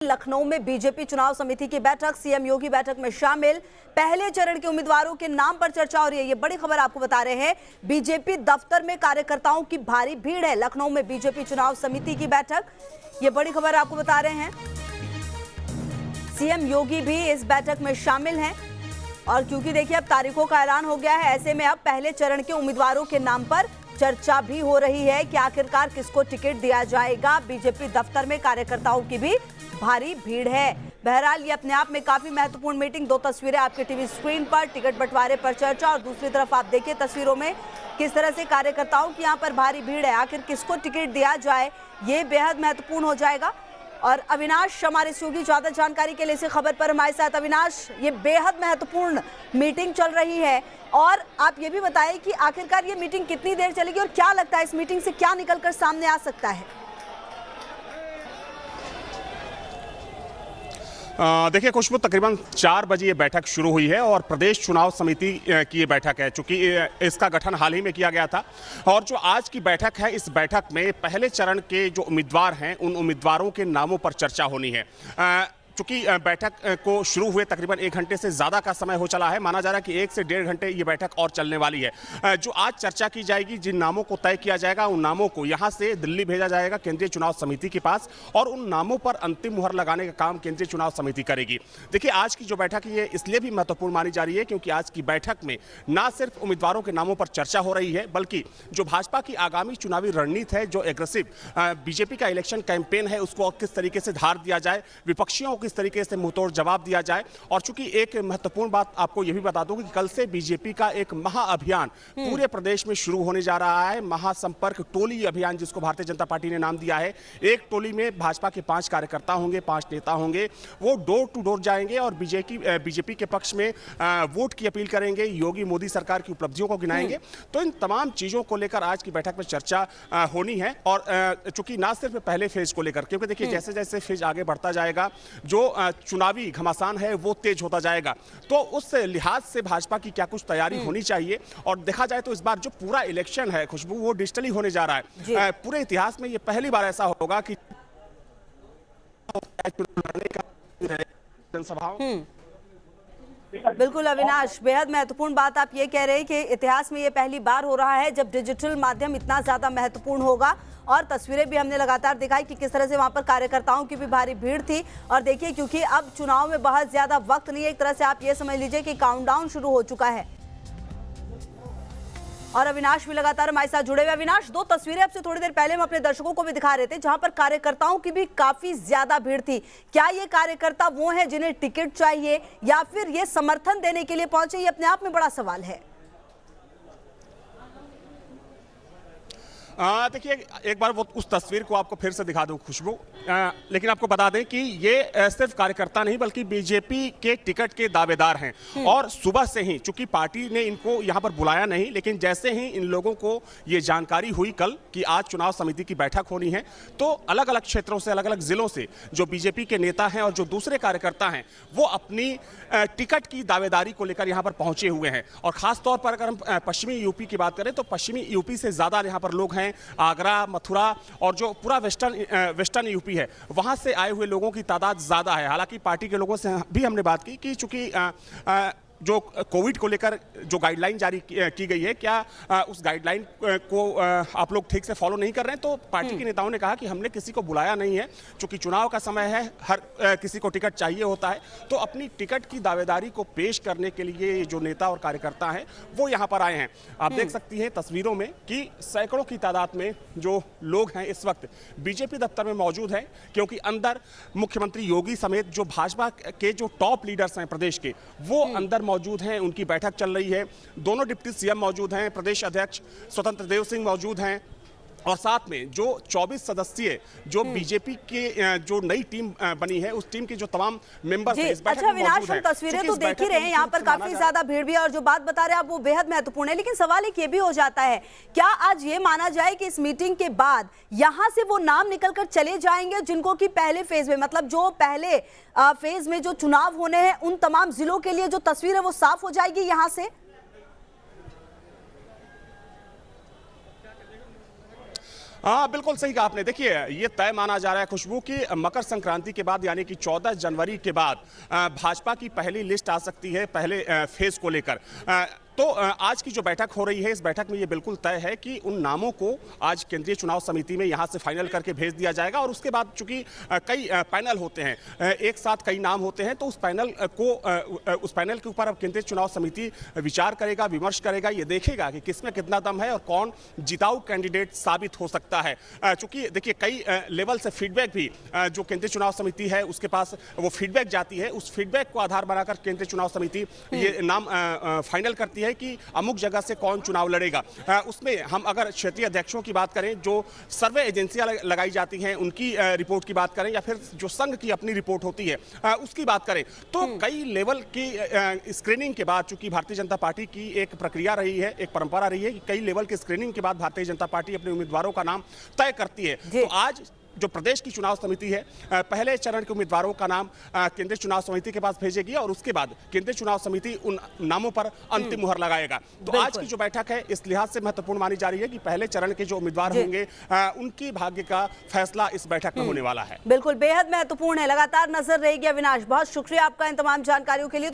लखनऊ में बीजेपी चुनाव समिति की बैठक, सीएम योगी बैठक में शामिल। पहले चरण के उम्मीदवारों के नाम पर चर्चा हो रही है। ये बड़ी खबर आपको बता रहे हैं। बीजेपी दफ्तर में कार्यकर्ताओं की भारी भीड़ है। लखनऊ में बीजेपी चुनाव समिति की बैठक, ये बड़ी खबर आपको बता रहे हैं। सीएम योगी भी इस बैठक में शामिल हैं और क्योंकि देखिए अब तारीखों का ऐलान हो गया है, ऐसे में अब पहले चरण के उम्मीदवारों के नाम पर चर्चा भी हो रही है कि आखिरकार किसको टिकट दिया जाएगा। बीजेपी दफ्तर में कार्यकर्ताओं की भी भारी भीड़ है। बहरहाल ये अपने आप में काफी महत्वपूर्ण मीटिंग। दो तस्वीरें आपके टीवी स्क्रीन पर, टिकट बंटवारे पर चर्चा और दूसरी तरफ आप देखिए तस्वीरों में किस तरह से कार्यकर्ताओं की यहाँ पर भारी भीड़ है। आखिर किसको टिकट दिया जाए ये बेहद महत्वपूर्ण हो जाएगा। और अविनाश हमारे सहयोगी ज्यादा जानकारी के लिए इसी खबर पर हमारे साथ। अविनाश, ये बेहद महत्वपूर्ण मीटिंग चल रही है और आप ये भी बताएं कि आखिरकार ये मीटिंग कितनी देर चलेगी और क्या लगता है इस मीटिंग से क्या निकलकर सामने आ सकता है? देखिए खुशबू, तकरीबन 4 बजे ये बैठक शुरू हुई है और प्रदेश चुनाव समिति की ये बैठक है। चूंकि इसका गठन हाल ही में किया गया था और जो आज की बैठक है, इस बैठक में पहले चरण के जो उम्मीदवार हैं उन उम्मीदवारों के नामों पर चर्चा होनी है। चूंकि बैठक को शुरू हुए तकरीबन 1 घंटे से ज़्यादा का समय हो चला है, माना जा रहा है कि 1 से 1.5 घंटे ये बैठक और चलने वाली है। जो आज चर्चा की जाएगी, जिन नामों को तय किया जाएगा, उन नामों को यहाँ से दिल्ली भेजा जाएगा केंद्रीय चुनाव समिति के पास और उन नामों पर अंतिम मुहर लगाने का काम केंद्रीय चुनाव समिति करेगी। देखिए आज की जो बैठक है ये इसलिए भी महत्वपूर्ण मानी जा रही है क्योंकि आज की बैठक में न सिर्फ उम्मीदवारों के नामों पर चर्चा हो रही है, बल्कि जो भाजपा की आगामी चुनावी रणनीति है, जो एग्रेसिव बीजेपी का इलेक्शन कैंपेन है, उसको किस तरीके से धार दिया जाए, विपक्षियों को किस तरीके से मुंहतोड़ जवाब दिया जाए। और चूंकि एक महत्वपूर्ण बात आपको यह भी बता दूं कि कल से बीजेपी का एक महाअभियान पूरे प्रदेश में शुरू होने जा रहा है। महासंपर्क टोली अभियान जिसको भारतीय जनता पार्टी ने नाम दिया है। एक टोली में भाजपा के 5 कार्यकर्ता होंगे, 5 नेता होंगे। वो डोर टू डोर जाएंगे और बीजेपी के पक्ष में वोट की अपील करेंगे, योगी मोदी सरकार की उपलब्धियों को गिनाएंगे। तो इन तमाम चीजों को लेकर आज की बैठक में चर्चा होनी है। और चूंकि ना सिर्फ पहले फेज को लेकर, क्योंकि देखिए जैसे जैसे फेज आगे बढ़ता जाएगा, जो चुनावी घमासान है वो तेज होता जाएगा। तो उस लिहाज से भाजपा की क्या कुछ तैयारी होनी चाहिए। और देखा जाए तो इस बार जो पूरा इलेक्शन है खुशबू, वो डिजिटली होने जा रहा है। पूरे इतिहास में ये पहली बार ऐसा होगा कि जनसभाओं बिल्कुल अविनाश, बेहद महत्वपूर्ण बात आप ये कह रहे हैं कि इतिहास में ये पहली बार हो रहा है जब डिजिटल माध्यम इतना ज्यादा महत्वपूर्ण होगा। और तस्वीरें भी हमने लगातार दिखाई कि किस तरह से वहां पर कार्यकर्ताओं की भी भारी भीड़ थी। और देखिए क्योंकि अब चुनाव में बहुत ज्यादा वक्त नहीं है, एक तरह से आप ये समझ लीजिए कि काउंटडाउन शुरू हो चुका है। और अविनाश भी लगातार हमारे साथ जुड़े हुए। अविनाश, 2 तस्वीरें आपसे थोड़ी देर पहले हम अपने दर्शकों को भी दिखा रहे थे जहां पर कार्यकर्ताओं की भी काफी ज्यादा भीड़ थी। क्या ये कार्यकर्ता वो हैं जिन्हें टिकट चाहिए या फिर ये समर्थन देने के लिए पहुंचे, ये अपने आप में बड़ा सवाल है। देखिए एक बार वो उस तस्वीर को आपको फिर से दिखा दूं खुशबू। लेकिन आपको बता दें कि ये सिर्फ कार्यकर्ता नहीं बल्कि बीजेपी के टिकट के दावेदार हैं। और सुबह से ही, चूंकि पार्टी ने इनको यहां पर बुलाया नहीं, लेकिन जैसे ही इन लोगों को ये जानकारी हुई कल कि आज चुनाव समिति की बैठक होनी है, तो अलग अलग क्षेत्रों से, अलग अलग जिलों से जो बीजेपी के नेता हैं और जो दूसरे कार्यकर्ता हैं, वो अपनी टिकट की दावेदारी को लेकर यहाँ पर पहुंचे हुए हैं। और खासतौर पर अगर हम पश्चिमी यूपी की बात करें तो पश्चिमी यूपी से ज्यादा यहाँ पर लोग हैं। आगरा, मथुरा और जो पूरा वेस्टर्न यूपी है, वहां से आए हुए लोगों की तादाद ज्यादा है। हालांकि पार्टी के लोगों से भी हमने बात की कि चूंकि जो कोविड को लेकर जो गाइडलाइन जारी की गई है, क्या उस गाइडलाइन को आप लोग ठीक से फॉलो नहीं कर रहे हैं। तो पार्टी के नेताओं ने कहा कि हमने किसी को बुलाया नहीं है, क्योंकि चुनाव का समय है, हर किसी को टिकट चाहिए होता है। तो अपनी टिकट की दावेदारी को पेश करने के लिए जो नेता और कार्यकर्ता हैं वो यहाँ पर आए हैं। आप देख सकती हैं तस्वीरों में कि सैकड़ों की तादाद में जो लोग हैं इस वक्त बीजेपी दफ्तर में मौजूद हैं, क्योंकि अंदर मुख्यमंत्री योगी समेत जो भाजपा के जो टॉप लीडर्स हैं प्रदेश के, वो अंदर मौजूद हैं। उनकी बैठक चल रही है। दोनों डिप्टी सीएम मौजूद हैं, प्रदेश अध्यक्ष स्वतंत्र देव सिंह मौजूद हैं और साथ में जो 24 सदस्यीय जो बीजेपी के जो नई टीम बनी है, उस टीम के जो तमाम मेंबर हैं इस बैठक में मौजूद हैं। विनाश, हम तस्वीरें तो देख ही रहे हैं, यहाँ पर काफी ज्यादा भीड़ भी है और जो बात बता रहे हैं आप वो बेहद महत्वपूर्ण है। लेकिन सवाल एक ये भी हो जाता है, क्या आज ये माना जाए कि इस मीटिंग के बाद यहाँ से वो नाम निकल कर चले जाएंगे जिनको की पहले फेज में, मतलब जो पहले फेज में जो चुनाव होने हैं उन तमाम जिलों के लिए जो तस्वीर है वो साफ हो जाएगी यहाँ से? हाँ, बिल्कुल सही कहा आपने। देखिए, ये तय माना जा रहा है खुशबू कि मकर संक्रांति के बाद यानी कि 14 जनवरी के बाद भाजपा की पहली लिस्ट आ सकती है पहले फेज को लेकर। तो आज की जो बैठक हो रही है, इस बैठक में ये बिल्कुल तय है कि उन नामों को आज केंद्रीय चुनाव समिति में यहाँ से फाइनल करके भेज दिया जाएगा और उसके बाद चूंकि कई पैनल होते हैं, एक साथ कई नाम होते हैं, तो उस पैनल के ऊपर अब केंद्रीय चुनाव समिति विचार करेगा, विमर्श करेगा, ये देखेगा कि किसमें कितना दम है और कौन जिताऊ कैंडिडेट साबित हो सकता है। चूंकि देखिए, कई लेवल से फीडबैक भी जो केंद्रीय चुनाव समिति है उसके पास वो फीडबैक जाती है, उस फीडबैक को आधार बनाकर केंद्रीय चुनाव समिति ये नाम फाइनल करती है कि अमुक जगह से कौन चुनाव लड़ेगा। उसमें हम अगर क्षेत्रीय अध्यक्षों की बात करें, जो सर्वे एजेंसियां लगाई जाती हैं उनकी रिपोर्ट की बात करें, या फिर जो संघ की अपनी रिपोर्ट होती है उसकी बात करें, तो कई लेवल की स्क्रीनिंग के बाद, चूंकि भारतीय जनता पार्टी की एक प्रक्रिया रही है, एक परंपरा रही है कि कई लेवल की स्क्रीनिंग के बाद भारतीय जनता पार्टी अपने उम्मीदवारों का नाम तय करती है। तो आज जो प्रदेश की चुनाव समिति है, पहले चरण के उम्मीदवारों का नाम केंद्रीय चुनाव समिति के पास भेजेगी और उसके बाद केंद्रीय चुनाव समिति उन नामों पर अंतिम मुहर लगाएगा। तो आज की जो बैठक है इस लिहाज से महत्वपूर्ण मानी जा रही है कि पहले चरण के जो उम्मीदवार होंगे उनकी भाग्य का फैसला इस बैठक में होने वाला है। बिल्कुल, बेहद महत्वपूर्ण है, लगातार नजर रहेगी। अविनाश, बहुत शुक्रिया आपका इन तमाम जानकारियों के लिए।